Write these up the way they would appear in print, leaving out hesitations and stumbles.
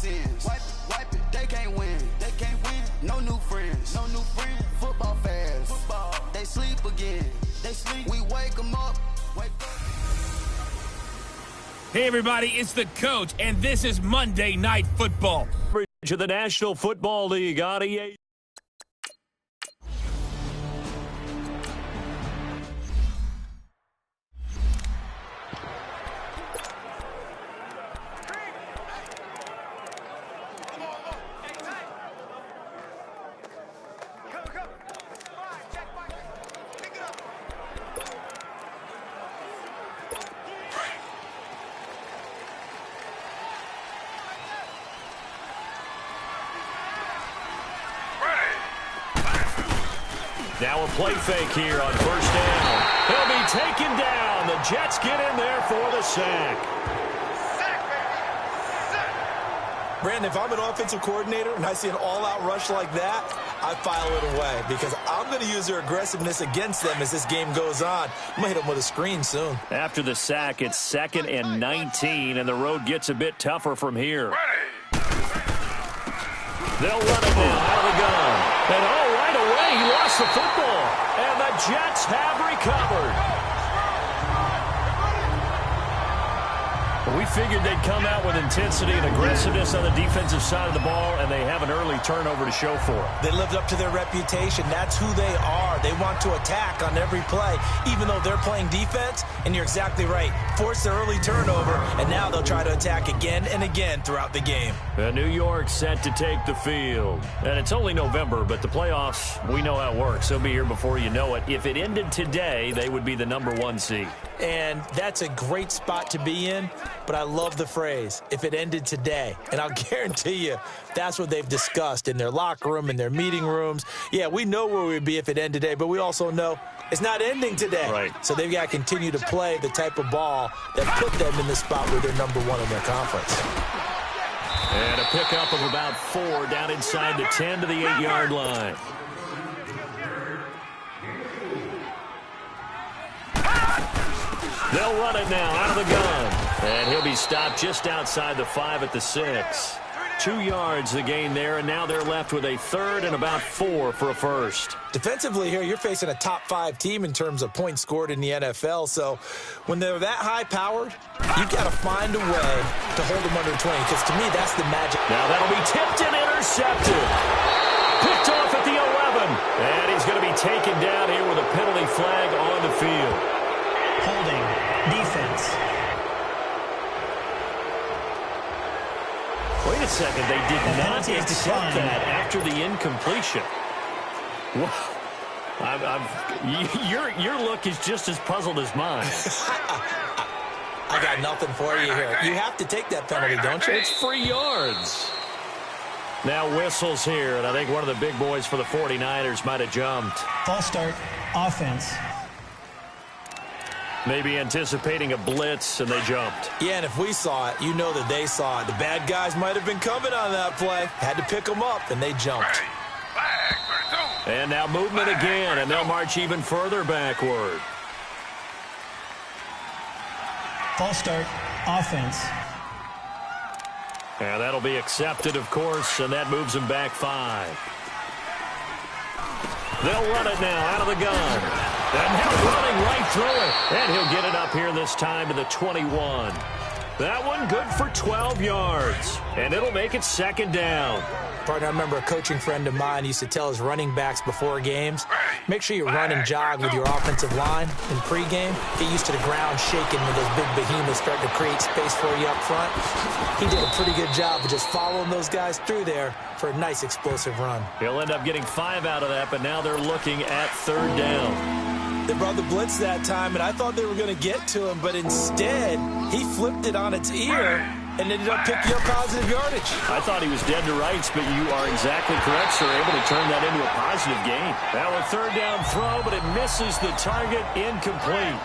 sins. Wipe it. They can't win. No new friends. Football fast. They sleep again. We wake them up. Hey, everybody, it's the coach, and this is Monday Night Football. To the National Football League on EA. Now a play fake here on first down. He'll be taken down. The Jets get in there for the sack. Brandon, if I'm an offensive coordinator and I see an all-out rush like that, I file it away because I'm going to use their aggressiveness against them as this game goes on. I'm going to hit them with a screen soon. After the sack, it's 2nd and 19, and the road gets a bit tougher from here. They'll run it now out of the gun. And right away, he lost the football. And the Jets have recovered. We figured they'd come out with intensity and aggressiveness on the defensive side of the ball, and they have an early turnover to show for it. They lived up to their reputation. That's who they are. They want to attack on every play, even though they're playing defense. And you're exactly right. Force their early turnover, and now they'll try to attack again and again throughout the game. New York set to take the field. And it's only November, but the playoffs, we know how it works. They'll be here before you know it. If it ended today, they would be the #1 seed. And that's a great spot to be in, but I love the phrase, if it ended today. And I'll guarantee you, that's what they've discussed in their locker room, in their meeting rooms. Yeah, we know where we'd be if it ended today, but we also know it's not ending today. Right. So they've got to continue to play the type of ball that put them in the spot where they're #1 in their conference. And a pickup of about 4 down inside the 10 to the 8-yard line. They'll run it now out of the gun. And he'll be stopped just outside the 5 at the 6. 2 yards the gain there, and now they're left with a 3rd and about 4 for a first. Defensively here, you're facing a top-5 team in terms of points scored in the NFL. So when they're that high-powered, you've got to find a way to hold them under 20, because to me, that's the magic. Now that'll be tipped and intercepted. Picked off at the 11. And he's going to be taken down here with a penalty flag on the field. Holding. Defense. Wait a second. They did not accept that after the incompletion. Your look is just as puzzled as mine. I got nothing for you here. You have to take that penalty, don't you? It's free yards. Now whistles here, and I think one of the big boys for the 49ers might have jumped. False start. Offense. Maybe anticipating a blitz, and they jumped. Yeah, and if we saw it, you know that they saw it. The bad guys might have been coming on that play. Had to pick them up, and they jumped. And now movement again, and they'll march even further backward. False start. Offense. And that'll be accepted, of course, and that moves them back 5. They'll run it now out of the gun. And now running right through it. And he'll get it up here this time to the 21. That one good for 12 yards. And it'll make it 2nd down. Partner, I remember a coaching friend of mine used to tell his running backs before games, make sure you run and jog with your offensive line in pregame. Get used to the ground shaking when those big behemoths start to create space for you up front. He did a pretty good job of just following those guys through there for a nice explosive run. He'll end up getting 5 out of that, but now they're looking at 3rd down. They brought the blitz that time, and I thought they were going to get to him, but instead, he flipped it on its ear and ended up picking up positive yardage. I thought he was dead to rights, but you are exactly correct, sir. Able to turn that into a positive gain. Now a 3rd down throw, but it misses the target. Incomplete.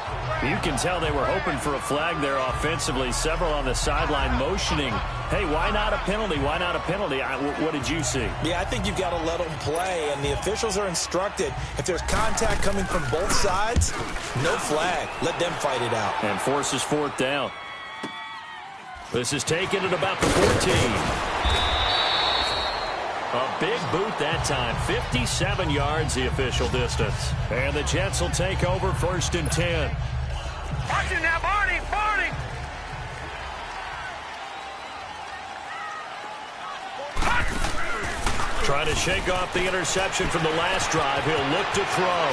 You can tell they were hoping for a flag there offensively. Several on the sideline motioning, hey, why not a penalty? Why not a penalty? What did you see? Yeah, I think you've got to let them play, and the officials are instructed. If there's contact coming from both sides, no flag. Let them fight it out. And forces 4th down. This is taken at about the 14. A big boot that time. 57 yards, the official distance. And the Jets will take over 1st and 10. Watch it now, Barney! Barney! Trying to shake off the interception from the last drive. He'll look to throw.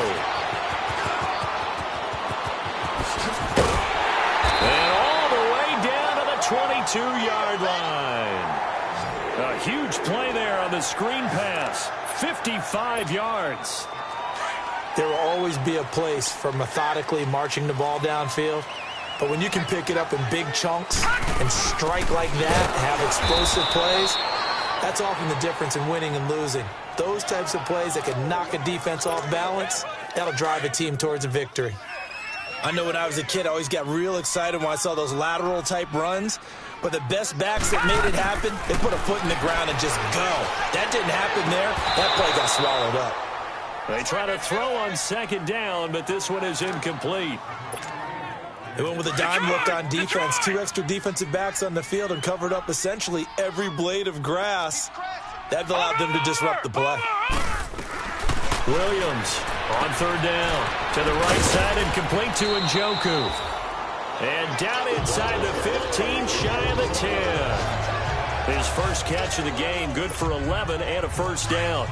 And all the way down to the 22-yard line. A huge play there on the screen pass. 55 yards. There will always be a place for methodically marching the ball downfield. But when you can pick it up in big chunks and strike like that, have explosive plays, that's often the difference in winning and losing. Those types of plays that can knock a defense off balance, that'll drive a team towards a victory. I know when I was a kid, I always got real excited when I saw those lateral-type runs. But the best backs that made it happen, they put a foot in the ground and just go. That didn't happen there. That play got swallowed up. They try to throw on 2nd down, but this one is incomplete. They went with a dime look on defense. 2 extra defensive backs on the field and covered up essentially every blade of grass. That allowed them to disrupt the play. Williams on 3rd down. To the right side and complete to Njoku. And down inside the 15, shy of the 10. His first catch of the game, good for 11 and a 1st down.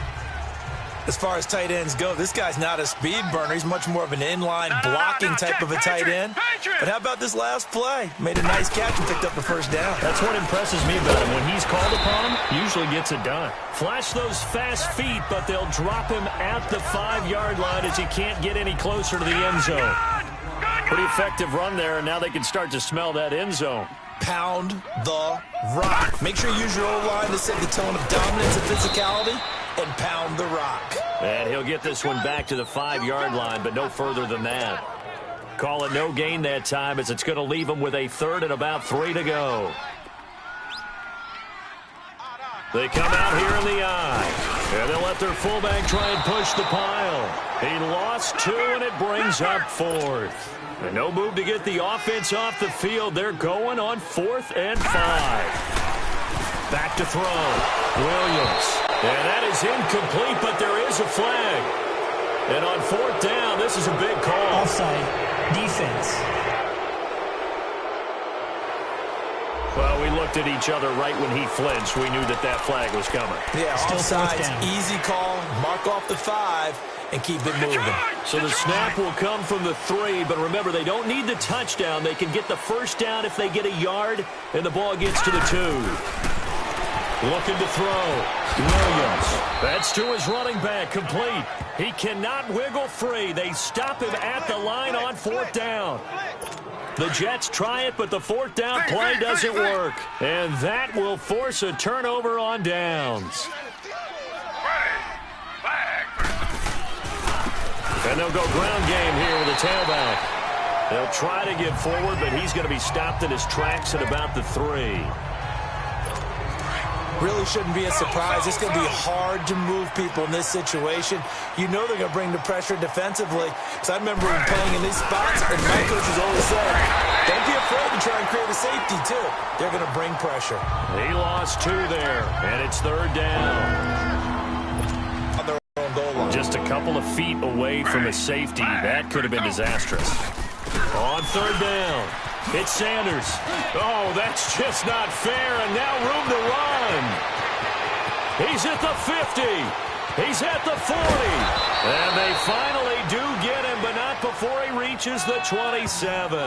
As far as tight ends go, this guy's not a speed burner. He's much more of an inline blocking type of a tight end. But how about this last play? Made a nice catch and picked up the 1st down. That's what impresses me about him. When he's called upon, usually gets it done. Flash those fast feet, but they'll drop him at the 5-yard line as he can't get any closer to the end zone. Pretty effective run there, and now they can start to smell that end zone. Pound the rock. Make sure you use your O-line to set the tone of dominance and physicality, and pound the rock. And he'll get this one back to the 5-yard line, but no further than that. Call it no gain that time, as it's going to leave him with a 3rd and about 3 to go. They come out here in the eye, and they'll let their fullback try and push the pile. He lost 2, and it brings up 4th. And no move to get the offense off the field. They're going on 4th and 5. Back to throw. Williams. And that is incomplete, but there is a flag. And on 4th down, this is a big call. Offside. Defense. Well, we looked at each other right when he flinched. We knew that that flag was coming. Yeah, offsides, easy call, mark off the 5, and keep it moving. So the snap will come from the 3, but remember, they don't need the touchdown. They can get the 1st down if they get a yard, and the ball gets to the 2. Looking to throw. Williams. That's to his running back, complete. He cannot wiggle free. They stop him at the line on 4th down. The Jets try it, but the 4th down play doesn't work. And that will force a turnover on downs. And they'll go ground game here with a tailback. They'll try to get forward, but he's going to be stopped in his tracks at about the 3. Really shouldn't be a surprise. It's going to be hard to move people in this situation. You know they're going to bring the pressure defensively. Because I remember playing in these spots, and my coaches always said, don't be afraid to try and create a safety, too. They're going to bring pressure. He lost 2 there, and it's 3rd down. On their own goal line. Just a couple of feet away from a safety. That could have been disastrous. On 3rd down, it's Sanders. Oh, that's just not fair, and now room to run. He's at the 50. He's at the 40. And they finally do get him, but not before he reaches the 27.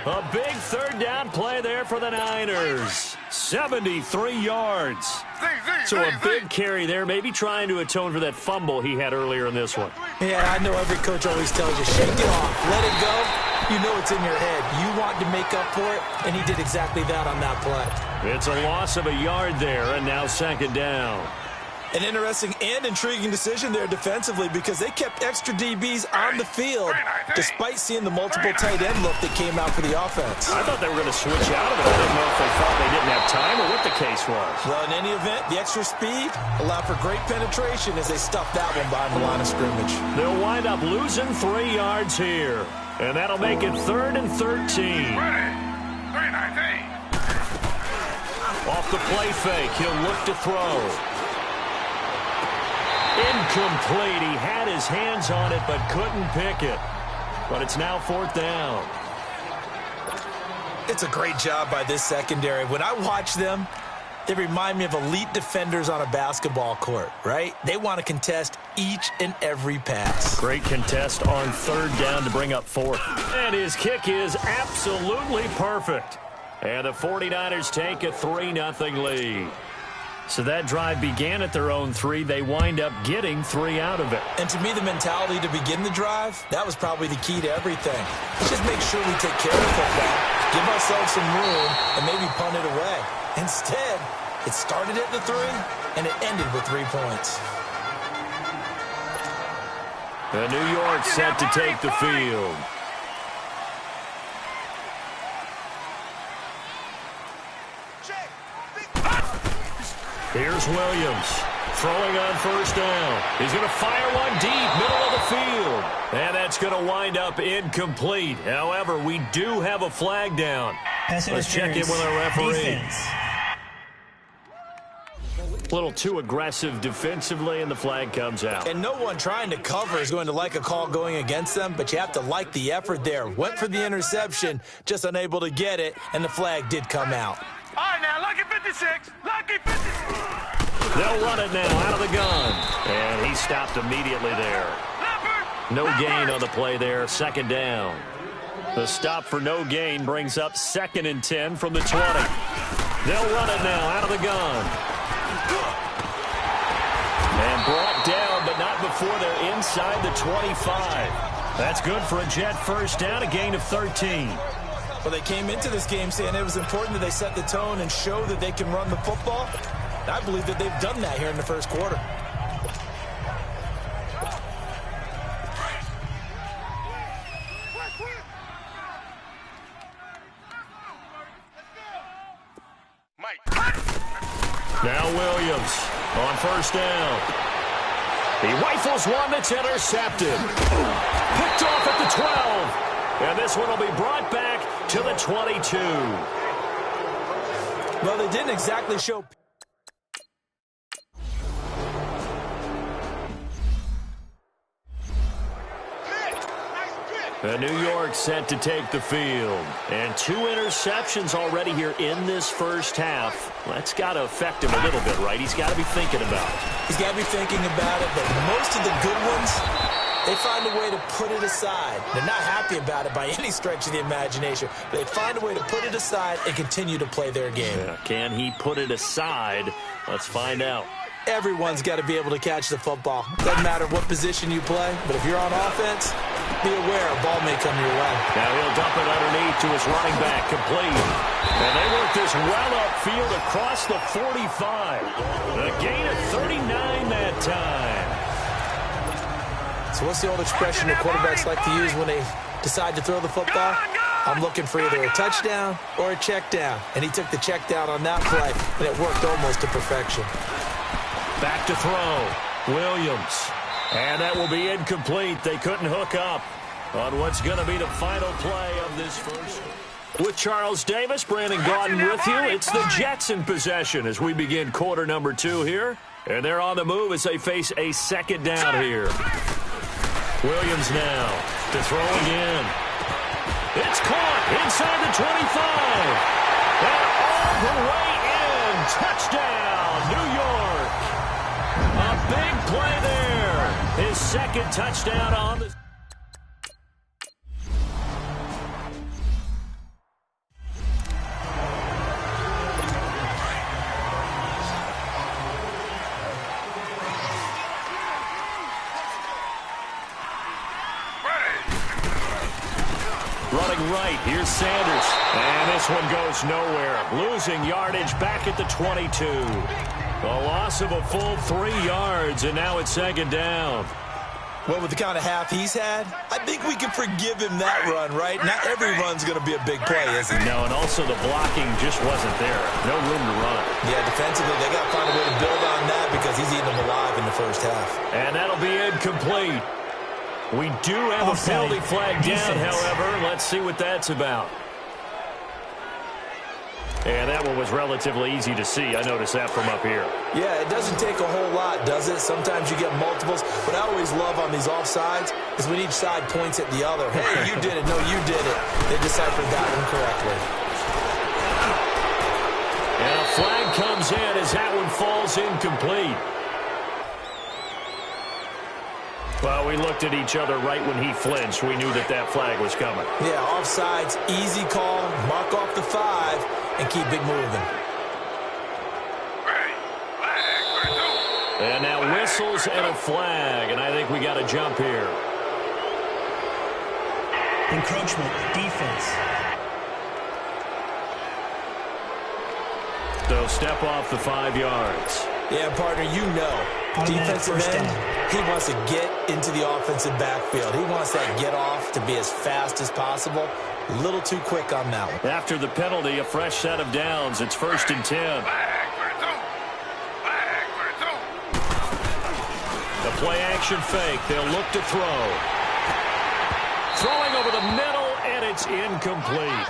A big 3rd down play there for the Niners. 73 yards. So a big carry there, maybe trying to atone for that fumble he had earlier in this one. Yeah, I know every coach always tells you, shake it off, let it go. You know it's in your head. You want to make up for it, and he did exactly that on that play. It's a loss of a yard there, and now 2nd down. An interesting and intriguing decision there defensively because they kept extra DBs on the field despite seeing the multiple tight end look that came out for the offense. I thought they were going to switch out of it. I didn't know if they thought they didn't have time or what the case was. Well, in any event, the extra speed allowed for great penetration as they stuffed that one behind the line of scrimmage. They'll wind up losing 3 yards here, and that'll make it 3rd and 13. Off the play fake, he'll look to throw. Incomplete. He had his hands on it but couldn't pick it. But it's now 4th down. It's a great job by this secondary. When I watch them, they remind me of elite defenders on a basketball court, right? They want to contest each and every pass. Great contest on 3rd down to bring up 4th. And his kick is absolutely perfect. And the 49ers take a 3-0 lead. So that drive began at their own 3. They wind up getting 3 out of it. And to me, the mentality to begin the drive, that was probably the key to everything. Let's just make sure we take care of the football, give ourselves some room, and maybe punt it away. Instead, it started at the 3, and it ended with 3 points. The New York set to take the field. Here's Williams throwing on 1st down. He's going to fire one deep, middle of the field. And that's going to wind up incomplete. However, we do have a flag down. Let's check in with our referee. Defense. A little too aggressive defensively, and the flag comes out. And no one trying to cover is going to like a call going against them, but you have to like the effort there. Went for the interception, just unable to get it, and the flag did come out. All right, now, lucky 56. Lucky 56. They'll run it now out of the gun. And he stopped immediately there. No gain on the play there. 2nd down. The stop for no gain brings up 2nd and 10 from the 20. They'll run it now out of the gun. And brought down, but not before they're inside the 25. That's good for a Jet 1st down, a gain of 13. Well, they came into this game saying it was important that they set the tone and show that they can run the football. I believe that they've done that here in the 1st quarter. Now Williams on 1st down. He rifles one that's intercepted. Picked off at the 12. And this one will be brought back to the 22. Well, they didn't exactly show... The New York set to take the field. And 2 interceptions already here in this 1st half. That's got to affect him a little bit, right? He's got to be thinking about it. He's got to be thinking about it, but most of the good ones, they find a way to put it aside. They're not happy about it by any stretch of the imagination, but they find a way to put it aside and continue to play their game. Yeah, can he put it aside? Let's find out. Everyone's got to be able to catch the football. Doesn't matter what position you play, but if you're on offense, be aware a ball may come your way. Now he'll dump it underneath to his running back, complete. And they work this well upfield across the 45. A gain of 39 that time. So what's the old expression that quarterbacks like to use when they decide to throw the football? I'm looking for either a touchdown or a check down. And he took the check down on that play, and it worked almost to perfection. Back to throw. Williams. And that will be incomplete. They couldn't hook up on what's going to be the final play of this 1st. With Charles Davis, Brandon Gaudin with you. It's the Jets in possession as we begin quarter number 2 here. And they're on the move as they face a 2nd down here. Williams now to throw again. It's caught inside the 25. And all the way in. Touchdown, New York. A big play there. His 2nd touchdown on the... Running right, here's Sanders. And this one goes nowhere. Losing yardage back at the 22. A loss of a full 3 yards, and now it's 2nd down. Well, with the kind of half he's had, I think we can forgive him that run, right? Not every run's going to be a big play, is it? No, and also the blocking just wasn't there. No room to run. Yeah, defensively, they got to find a way to build on that because he's eating them alive in the 1st half. And that'll be incomplete. We do have a penalty flag down, however. Let's see what that's about. And that one was relatively easy to see. I noticed that from up here. Yeah, it doesn't take a whole lot, does it? Sometimes you get multiples. What I always love on these offsides is when each side points at the other. Hey, you did it. No, you did it. They deciphered that one correctly. And a flag comes in as that one falls incomplete. Well, we looked at each other right when he flinched. We knew that that flag was coming. Yeah, offsides, easy call, mark off the 5, and keep it moving. And now whistles and a flag, and I think we got a jump here. Encroachment, defense. So step off the 5 yards. Yeah, partner, you know. Defensive end, he wants to get into the offensive backfield. He wants that get off to be as fast as possible. A little too quick on that one. After the penalty, a fresh set of downs. It's 1st and 10. The play action fake. They'll look to throw. Throwing over the middle, and it's incomplete.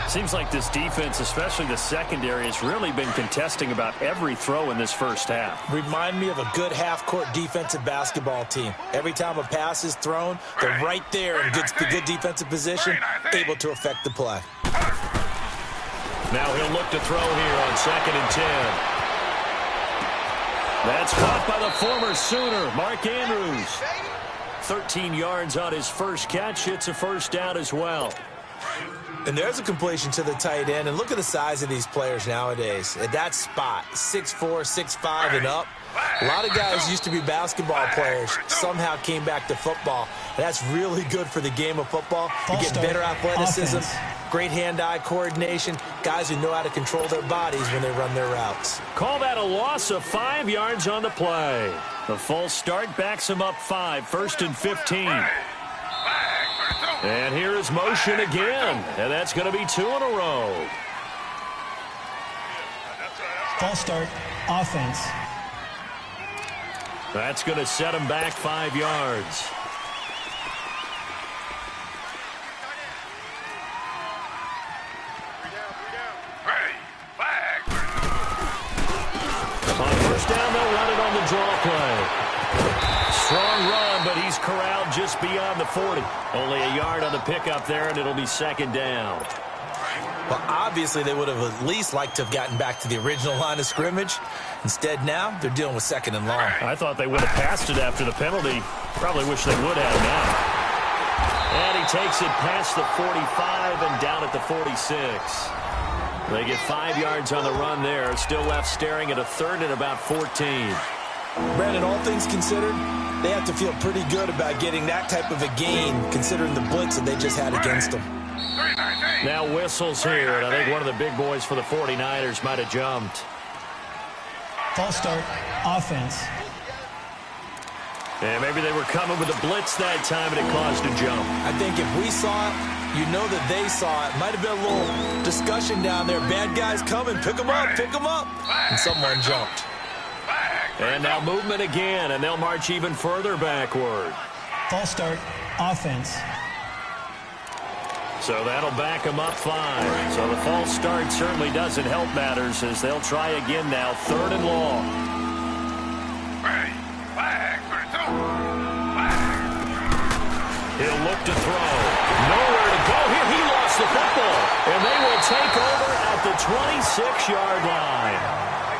Seems like this defense, especially the secondary, has really been contesting about every throw in this first half. Remind me of a good half-court defensive basketball team. Every time a pass is thrown, they're right there in good defensive position, able to affect the play. Now he'll look to throw here on 2nd and 10. That's caught by the former Sooner, Mark Andrews. 13 yards on his first catch. It's a first down as well. And there's a completion to the tight end. And look at the size of these players nowadays. At that spot, 6'4", 6'5", and up. A lot of guys used to be basketball players, somehow came back to football. And that's really good for the game of football. You get better athleticism, great hand-eye coordination, guys who know how to control their bodies when they run their routes. Call that a loss of 5 yards on the play. The false start backs him up 5, 1st and 15. And here is motion again, and that's going to be 2 in a row. False start, offense. That's going to set him back 5 yards. On 1st down, they'll run it on the draw play. Strong run, but he's corralled just beyond the 40. Only a yard on the pickup there, and it'll be 2nd down. Well, obviously, they would have at least liked to have gotten back to the original line of scrimmage. Instead, now, they're dealing with 2nd and long. I thought they would have passed it after the penalty. Probably wish they would have now. And he takes it past the 45 and down at the 46. They get 5 yards on the run there. Still left staring at a 3rd and about 14. Brandon, all things considered, they have to feel pretty good about getting that type of a gain, considering the blitz that they just had against them. Now whistles here, and I think one of the big boys for the 49ers might have jumped. False start, offense. And maybe they were coming with a blitz that time, and it caused a jump. I think if we saw it, you know that they saw it. Might have been a little discussion down there. Bad guys coming, pick them up, pick them up. And someone jumped. And now movement again, and they'll march even further backward. False start, offense. So that'll back them up 5. So the false start certainly doesn't help matters as they'll try again now, 3rd and long. He'll look to throw. Nowhere to go here. He lost the football. And they will take over at the 26-yard line.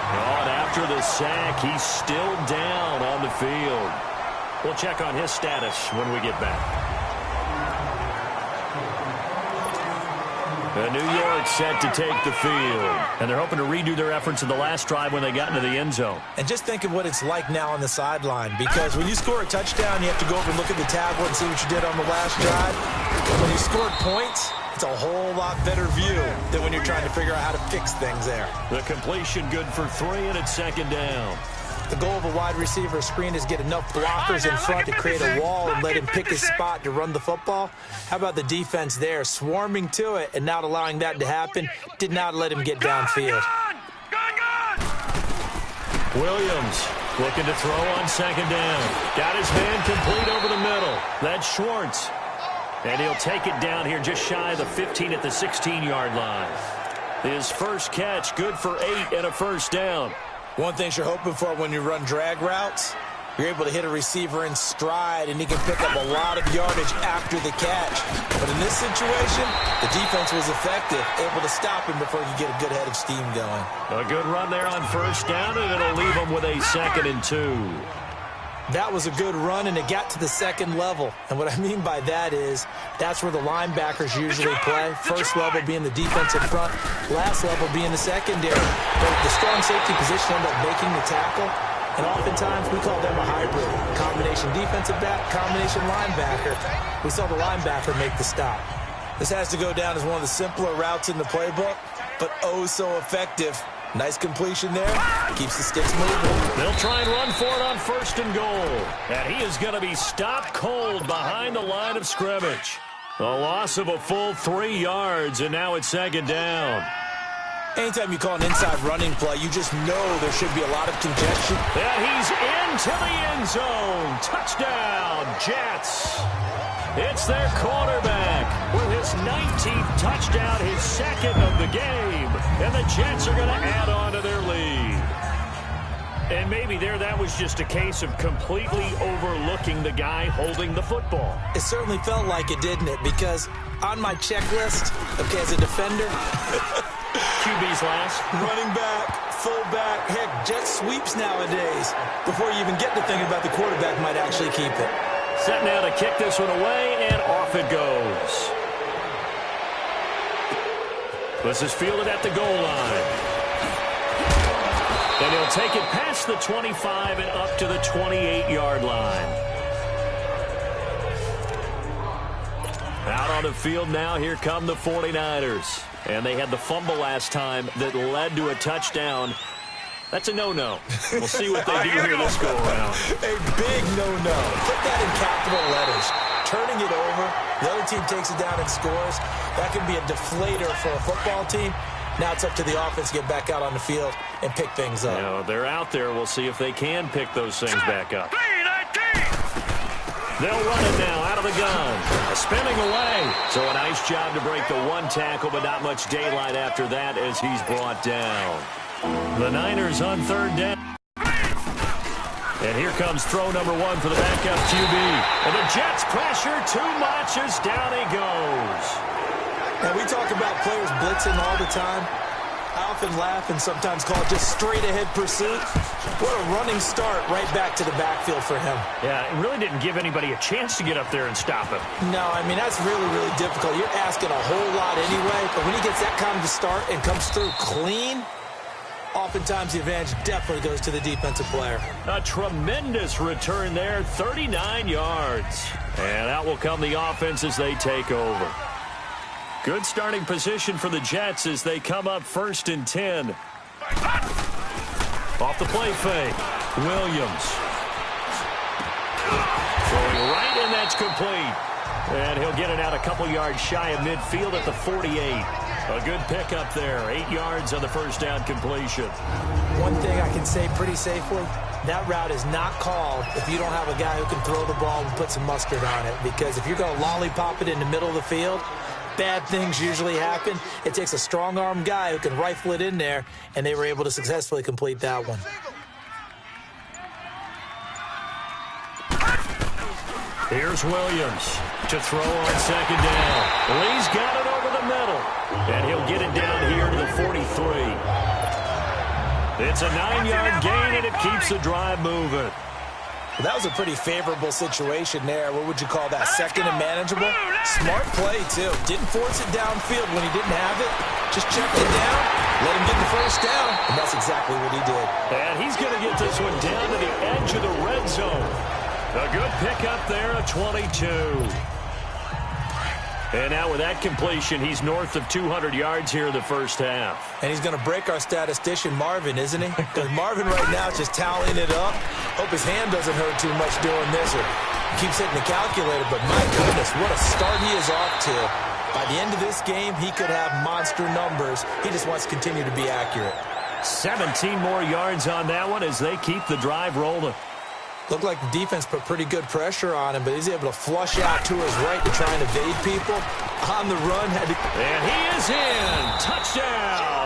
And after the sack, he's still down on the field. We'll check on his status when we get back. New York set to take the field. And they're hoping to redo their efforts in the last drive when they got into the end zone. And just think of what it's like now on the sideline. Because when you score a touchdown, you have to go over and look at the tablet and see what you did on the last drive. When you scored points, it's a whole lot better view than when you're trying to figure out how to fix things there. The completion good for 3, and it's 2nd down. The goal of a wide receiver screen is get enough blockers in front to create a wall and let him pick his spot to run the football. How about the defense there, swarming to it and not allowing that to happen? Did not let him get downfield. Williams looking to throw on 2nd down. Got his man complete over the middle. That's Schwartz. And he'll take it down here just shy of the 15 at the 16-yard line. His first catch, good for 8 and a first down. One thing you're hoping for when you run drag routes, you're able to hit a receiver in stride, and he can pick up a lot of yardage after the catch. But in this situation, the defense was effective, able to stop him before he could get a good head of steam going. A good run there on first down, and it'll leave him with a 2nd and 2. That was a good run, and it got to the second level. And what I mean by that is that's where the linebackers usually play. First level being the defensive front, last level being the secondary. But the strong safety position ended up making the tackle, and oftentimes we call them a hybrid. Combination defensive back, combination linebacker. We saw the linebacker make the stop. This has to go down as one of the simpler routes in the playbook, but oh so effective. Nice completion there. Keeps the sticks moving. They'll try and run for it on 1st and goal. And he is going to be stopped cold behind the line of scrimmage. A loss of a full 3 yards, and now it's 2nd down. Anytime you call an inside running play, you just know there should be a lot of congestion. And he's into the end zone. Touchdown, Jets. It's their quarterback with his 19th touchdown, his 2nd of the game. And the Jets are going to add on to their lead. And maybe that was just a case of completely overlooking the guy holding the football. It certainly felt like it, didn't it? Because on my checklist, okay, as a defender, QB's last. Running back, fullback, heck, jet sweeps nowadays. Before you even get to thinking about the quarterback might actually keep it. Set now to kick this one away, and off it goes. This is fielded at the goal line. And he'll take it past the 25 and up to the 28-yard line. Out on the field now, here come the 49ers. And they had the fumble last time that led to a touchdown. That's a no-no. We'll see what they do here this go-around. A big no-no. Put that in capital letters. Turning it over, the other team takes it down and scores. That can be a deflator for a football team. Now it's up to the offense to get back out on the field and pick things up. You know, they're out there. We'll see if they can pick those things back up. They'll run it now out of the gun. Spinning away. So a nice job to break the one tackle, but not much daylight after that as he's brought down. The Niners on 3rd down. And here comes throw number 1 for the backup QB. And the Jets pressure too much as down he goes. Now, we talk about players blitzing all the time. I often laugh and sometimes call it just straight-ahead pursuit. What a running start right back to the backfield for him. Yeah, it really didn't give anybody a chance to get up there and stop him. No, I mean, that's really, really difficult. You're asking a whole lot anyway, but when he gets that kind of a start and comes through clean, oftentimes the advantage definitely goes to the defensive player. A tremendous return there, 39 yards. And out will come the offense as they take over. Good starting position for the Jets as they come up 1st and 10. Off the play fake, Williams. Throwing right, and that's complete. And he'll get it out a couple yards shy of midfield at the 48. A good pickup there, 8 yards on the first down completion. one thing I can say pretty safely, that route is not called if you don't have a guy who can throw the ball and put some mustard on it. Because if you're going to lollipop it in the middle of the field, bad things usually happen. It takes a strong-arm guy who can rifle it in there, and they were able to successfully complete that one. Here's Williams to throw on 2nd down. Lee's got it over the middle, and he'll get it down here to the 43. It's a 9-yard gain, and it keeps the drive moving. Well, that was a pretty favorable situation there. What would you call that? Second and manageable? Smart play, too. Didn't force it downfield when he didn't have it. Just checked it down, let him get the first down, and that's exactly what he did. And he's going to get this one down to the edge of the red zone. A good pickup there, a 22. And now with that completion, he's north of 200 yards here in the first half. And he's going to break our statistician, Marvin, isn't he? Because Marvin right now is just tallying it up. Hope his hand doesn't hurt too much doing this, or keeps hitting the calculator. But my goodness, what a start he is off to. By the end of this game, he could have monster numbers. He just wants to continue to be accurate. 17 more yards on that one as they keep the drive rolling. Looked like the defense put pretty good pressure on him, but he's able to flush out to his right to try and evade people. On the run. And he is in. Touchdown.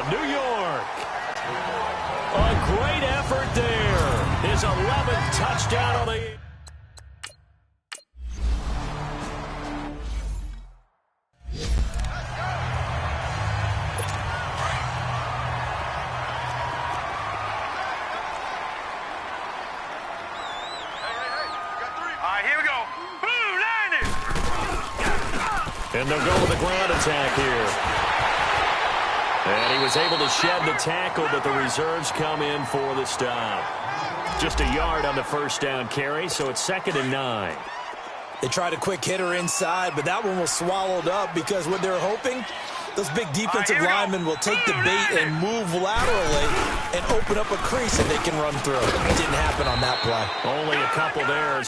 effort there. His 11th touchdown on the... And they'll go with a ground attack here. And he was able to shed the tackle, but the reserves come in for the stop. Just a yard on the first down carry, so it's 2nd and 9. They tried a quick hitter inside, but that one was swallowed up because what they're hoping, those big defensive linemen will take the bait and move laterally and open up a crease that they can run through. It didn't happen on that play. Only a couple there.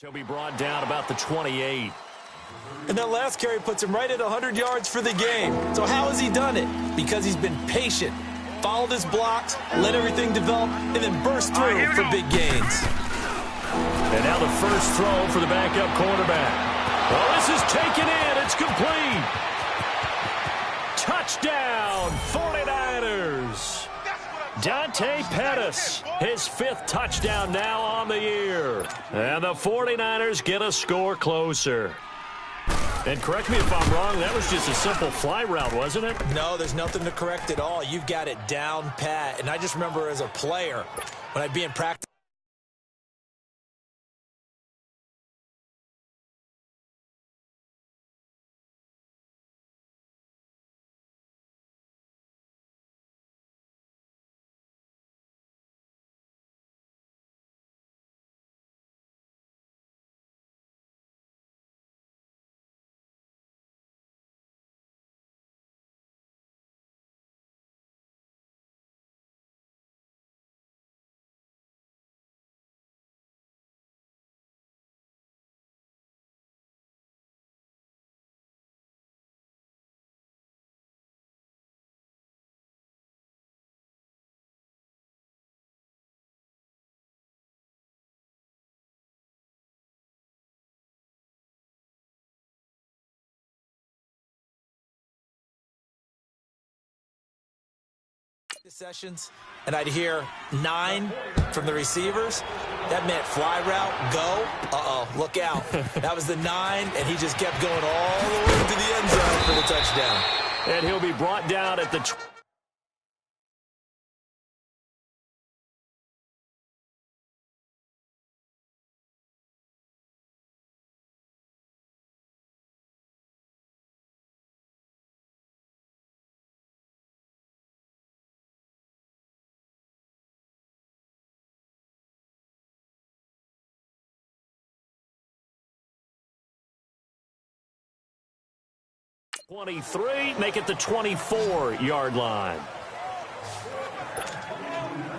He'll be brought down about the 28. And that last carry puts him right at 100 yards for the game. So how has he done it? Because he's been patient, followed his blocks, let everything develop, and then burst through for big gains. And now the first throw for the backup quarterback. Oh, this is taken in. It's complete. Touchdown, 49ers. Dante Pettis, his 5th touchdown now on the year. And the 49ers get a score closer. And correct me if I'm wrong, that was just a simple fly route, wasn't it? No, there's nothing to correct at all. You've got it down pat. And I just remember as a player, when I'd be in practice, sessions, and I'd hear 9 from the receivers. That meant fly route, go. Uh-oh, look out. That was the 9, and he just kept going all the way to the end zone for the touchdown. And he'll be brought down at the... ...23, make it the 24-yard line.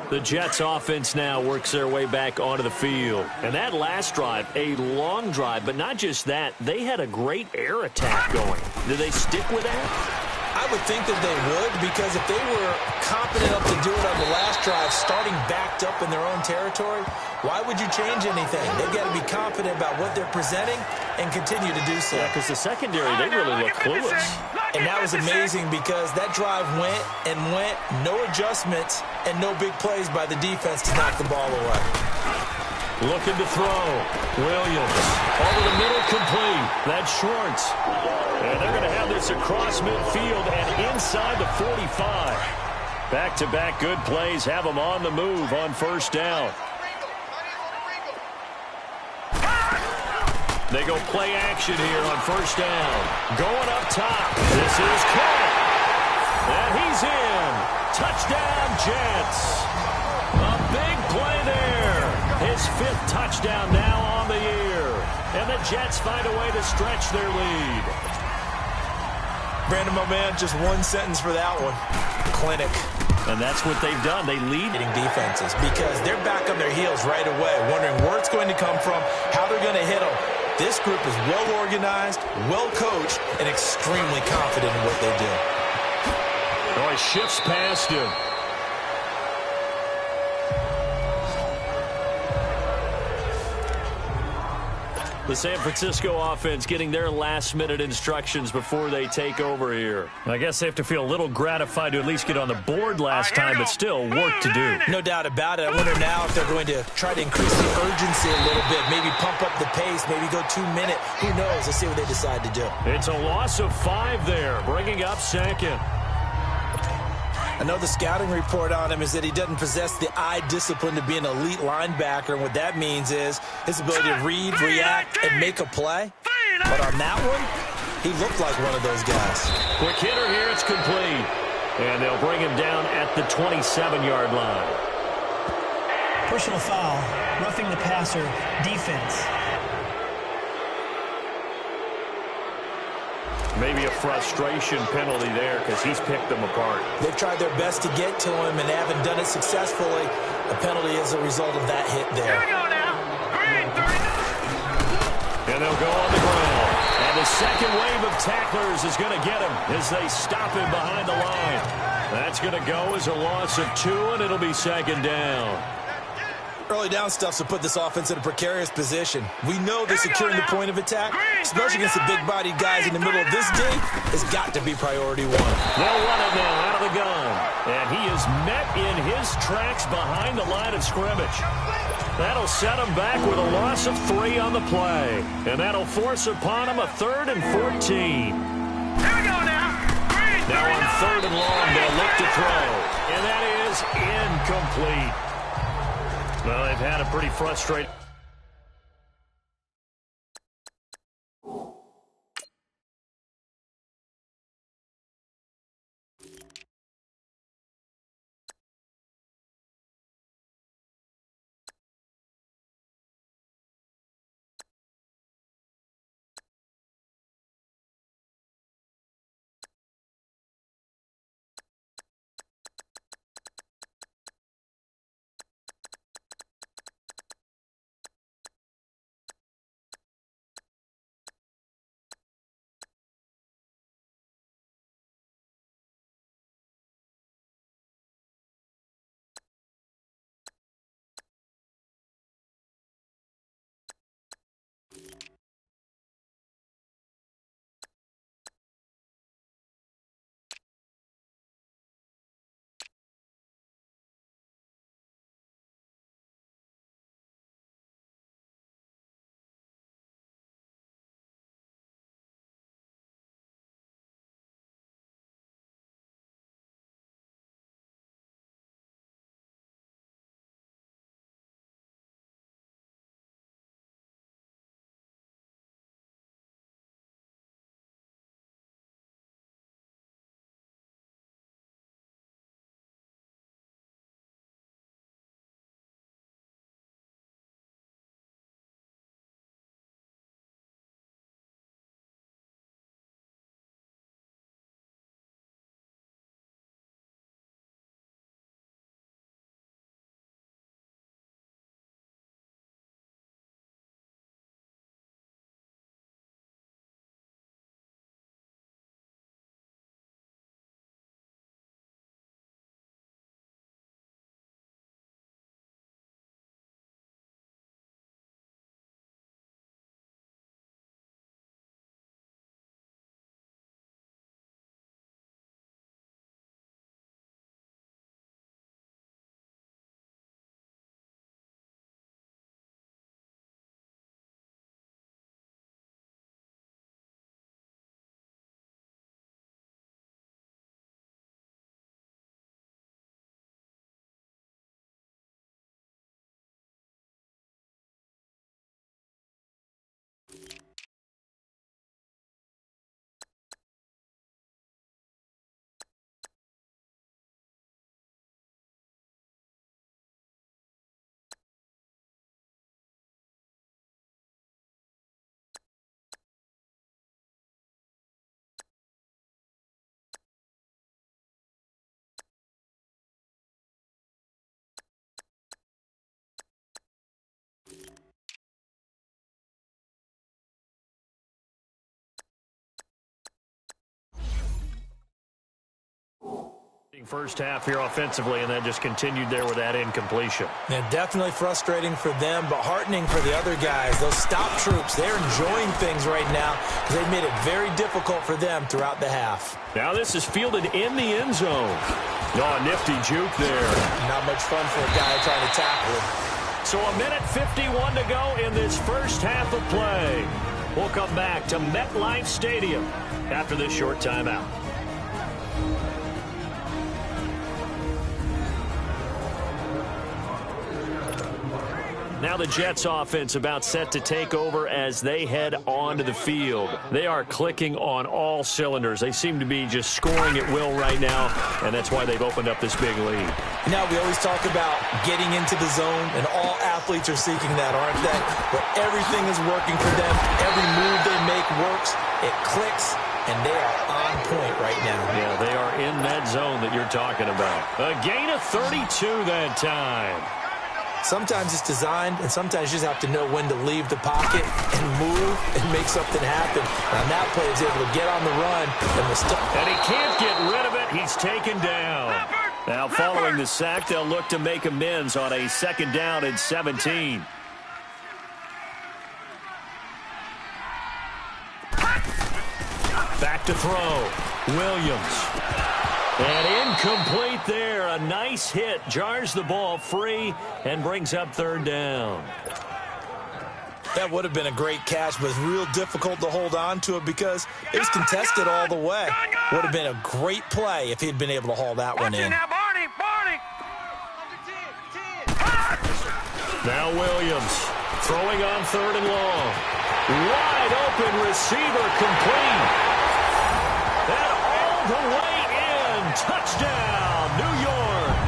The Jets offense now works their way back onto the field. And that last drive, a long drive, but not just that, they had a great air attack going. Do they stick with that? I would think that they would, because if they were confident enough to do it on the last drive, starting backed up in their own territory, why would you change anything? They've got to be confident about what they're presenting and continue to do so. Yeah, because the secondary, they really look clueless. And that was amazing because that drive went and went, no adjustments and no big plays by the defense to knock the ball away. Looking to throw. Williams over the middle, complete. That's Schwartz. And they're going to have this across midfield and inside the 45. Back-to-back good plays have them on the move on first down. They go play action here on first down. Going up top. This is caught. And he's in. Touchdown, Jets. A big play there. His 5th touchdown now on the year. And the Jets find a way to stretch their lead. Brandon, my man, just one sentence for that one. Clinic. And that's what they've done. They lead defenses because they're back on their heels right away, wondering where it's going to come from, how they're going to hit them. This group is well organized, well coached, and extremely confident in what they do. Oh, he shifts past him. The San Francisco offense getting their last-minute instructions before they take over here. I guess they have to feel a little gratified to at least get on the board last time, but still work to do. No doubt about it. I wonder now if they're going to try to increase the urgency a little bit, maybe pump up the pace, maybe go 2 minute. Who knows? Let's see what they decide to do. It's a loss of 5 there, bringing up second. I know the scouting report on him is that he doesn't possess the eye discipline to be an elite linebacker, and what that means is his ability to read, react, and make a play. But on that one, he looked like one of those guys. Quick hitter here, it's complete. And they'll bring him down at the 27-yard line. Personal foul, roughing the passer, defense. Maybe a frustration penalty there because he's picked them apart. They've tried their best to get to him and haven't done it successfully. A penalty is a result of that hit there. Here we go now. Green, 39. And they'll go on the ground. And the second wave of tacklers is going to get him as they stop him behind the line. That's going to go as a loss of 2, and it'll be second down. Early down stuff to put this offense in a precarious position. We know that securing the point of attack, especially against the big-bodied guys in the middle of this D, has got to be priority 1. They'll run it now out of the gun. And he is met in his tracks behind the line of scrimmage. That'll set him back with a loss of 3 on the play. And that'll force upon him a 3rd and 14. Here we go now. Green, Now on 3rd and long, they'll look to throw. And that is incomplete. Well, they've had a pretty frustrating... First half here offensively, and then just continued there with that incompletion. Yeah, definitely frustrating for them, but heartening for the other guys. Those stop troops, they're enjoying things right now because they've made it very difficult for them throughout the half. Now this is fielded in the end zone. Oh, nifty juke there. Not much fun for a guy trying to tackle it. So a minute 51 to go in this first half of play. We'll come back to MetLife Stadium after this short timeout. Now the Jets offense about set to take over as they head onto the field. They are clicking on all cylinders. They seem to be just scoring at will right now, and that's why they've opened up this big lead. Now, we always talk about getting into the zone, and all athletes are seeking that, aren't they? But everything is working for them. Every move they make works. It clicks, and they are on point right now. Yeah, they are in that zone that you're talking about. A gain of 32 that time. Sometimes it's designed, and sometimes you just have to know when to leave the pocket and move and make something happen. And on that play, he's able to get on the run. And he can't get rid of it. He's taken down. Now, following the sack, they'll look to make amends on a second down and 17. Back to throw. Williams. And incomplete there. A nice hit. Jars the ball free and brings up third down. That would have been a great catch, but it's real difficult to hold on to it because it was contested all the way. Would have been a great play if he'd been able to haul that one in. Now Williams throwing on third and long. Wide open receiver complete. And all the way in. Touchdown, New York.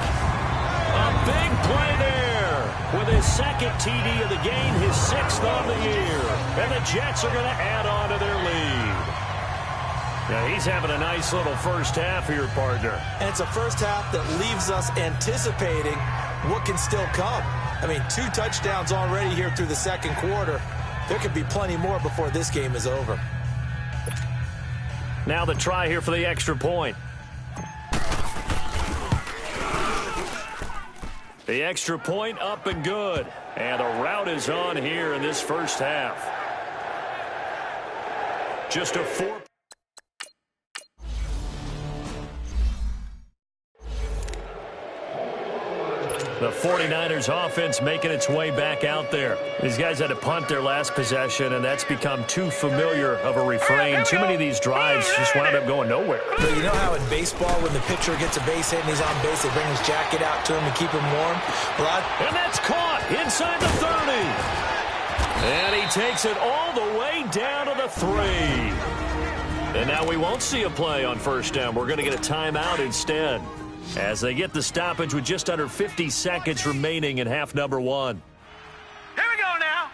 A big play there with his second TD of the game, his sixth on the year. And the Jets are going to add on to their lead. Now he's having a nice little first half here, partner. And it's a first half that leaves us anticipating what can still come. I mean, 2 touchdowns already here through the second quarter. There could be plenty more before this game is over. Now the try here for the extra point. The extra point up and good. And the route is on here in this first half. Just a 4. The 49ers offense making its way back out there. These guys had to punt their last possession, and that's become too familiar of a refrain. Too many of these drives just wound up going nowhere. But you know how in baseball, when the pitcher gets a base hit and he's on base, they bring his jacket out to him to keep him warm? And that's caught inside the 30. And he takes it all the way down to the 3. And now we won't see a play on first down. We're going to get a timeout instead, as they get the stoppage with just under 50 seconds remaining in half number 1. Here we go now.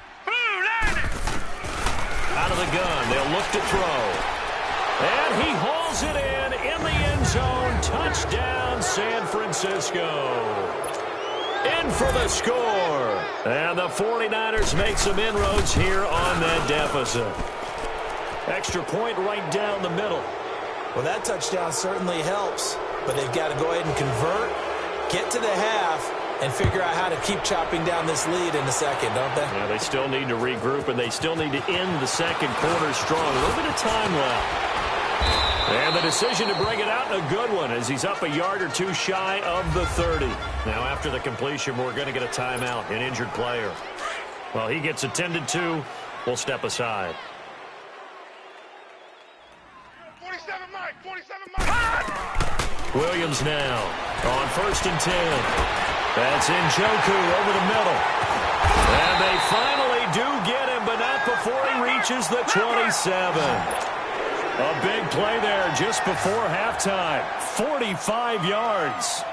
Out of the gun, they'll look to throw. And he hauls it in the end zone. Touchdown, San Francisco. In for the score. And the 49ers make some inroads here on that deficit. Extra point right down the middle. Well, that touchdown certainly helps. But they've got to go ahead and convert, get to the half, and figure out how to keep chopping down this lead in the second, don't they? Yeah, they still need to regroup, and they still need to end the second quarter strong. A little bit of time left. And the decision to bring it out in a good one as he's up a yard or two shy of the 30. Now, after the completion, we're going to get a timeout, an injured player. Well, he gets attended to. We'll step aside. 47 Mike, 47 Mike. Williams now on 1st and 10. That's Njoku over the middle. And they finally do get him, but not before he reaches the 27. A big play there just before halftime. 45 yards.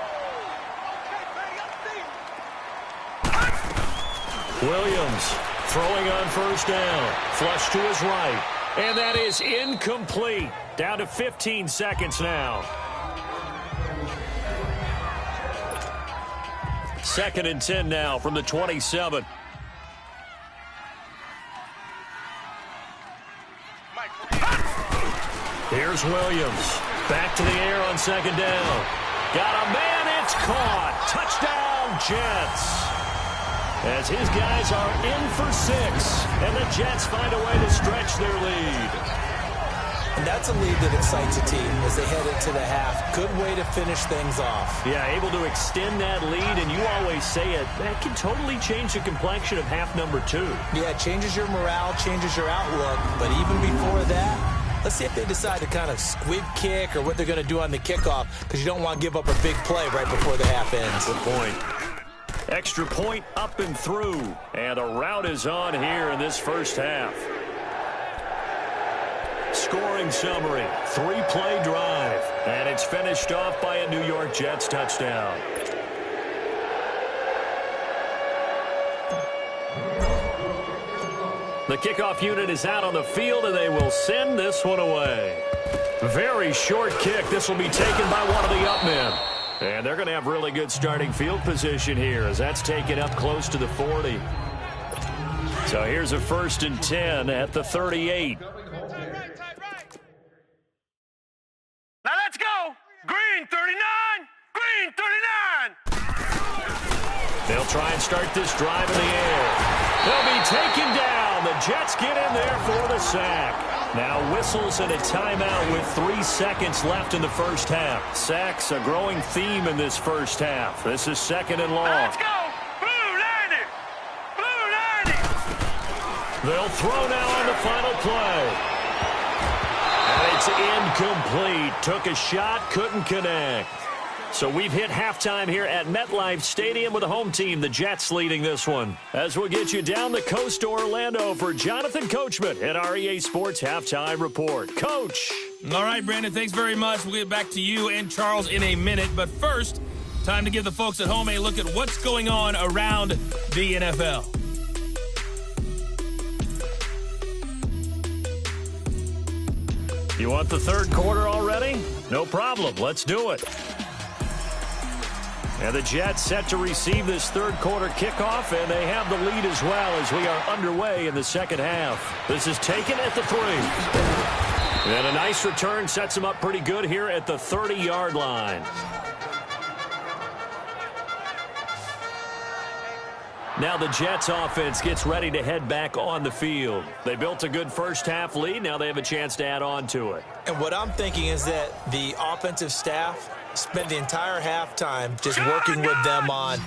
Williams throwing on first down. Flush to his right. And that is incomplete. Down to 15 seconds now. 2nd and 10 now from the 27. Here's Williams. Back to the air on 2nd down. Got a man, it's caught. Touchdown, Jets. As his guys are in for 6, and the Jets find a way to stretch their lead. And that's a lead that excites a team as they head into the half. Good way to finish things off. Yeah, able to extend that lead, and you always say it, that can totally change the complexion of half number 2. Yeah, it changes your morale, changes your outlook, but even before that, let's see if they decide to kind of squib kick or what they're going to do on the kickoff, because you don't want to give up a big play right before the half ends. Good point. Extra point up and through, and the route is on here in this first half. Scoring summary, 3-play drive, and it's finished off by a New York Jets touchdown. The kickoff unit is out on the field, and they will send this one away. Very short kick. This will be taken by one of the up men. And they're going to have really good starting field position here as that's taken up close to the 40. So here's a 1st and 10 at the 38. Now let's go. Green 39. Green 39. They'll try and start this drive in the air. They'll be taken down. The Jets get in there for the sack. Now whistles and a timeout with 3 seconds left in the first half. Sacks a growing theme in this first half. This is 2nd and long. Let's go. Blue 90. Blue 90. They'll throw now on the final play. And it's incomplete. Took a shot, couldn't connect. So we've hit halftime here at MetLife Stadium with the home team, the Jets, leading this one. As we'll get you down the coast to Orlando for Jonathan Coachman at our EA Sports Halftime Report. Coach. All right, Brandon, thanks very much. We'll get back to you and Charles in a minute. But first, time to give the folks at home a look at what's going on around the NFL. You want the third quarter already? No problem. Let's do it. And the Jets set to receive this third quarter kickoff, and they have the lead as well as we are underway in the second half. This is taken at the 3. And a nice return sets them up pretty good here at the 30-yard line. Now the Jets offense gets ready to head back on the field. They built a good first half lead. Now they have a chance to add on to it. And what I'm thinking is that the offensive staff spent the entire halftime just working with them on,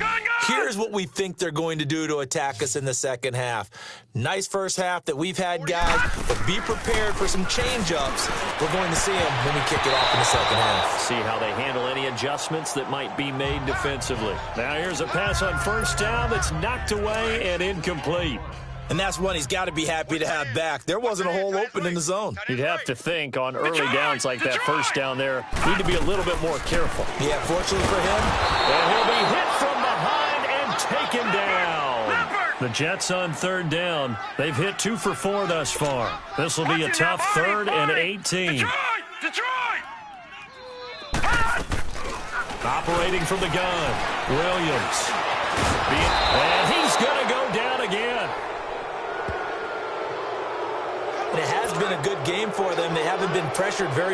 here's what we think they're going to do to attack us in the second half. Nice first half that we've had, guys, but be prepared for some change-ups. We're going to see them when we kick it off in the second half. See how they handle any adjustments that might be made defensively. Now here's a pass on first down that's knocked away and incomplete. And that's one he's got to be happy to have back. There wasn't a hole open in the zone. You'd have to think on early downs like that first down there, need to be a little bit more careful. Yeah, fortunately for him. And he'll be hit from behind and taken down. The Jets on third down. They've hit 2 for 4 thus far. This will be a tough 3rd and 18. Detroit! Operating from the gun, Williams. And he's going to go down again. And it has been a good game for them. They haven't been pressured very